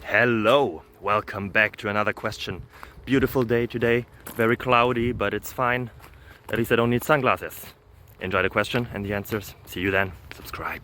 Hello, welcome back to another question. Beautiful day today, very cloudy, but it's fine. At least I don't need sunglasses. Enjoy the question and the answers. See you then. Subscribe.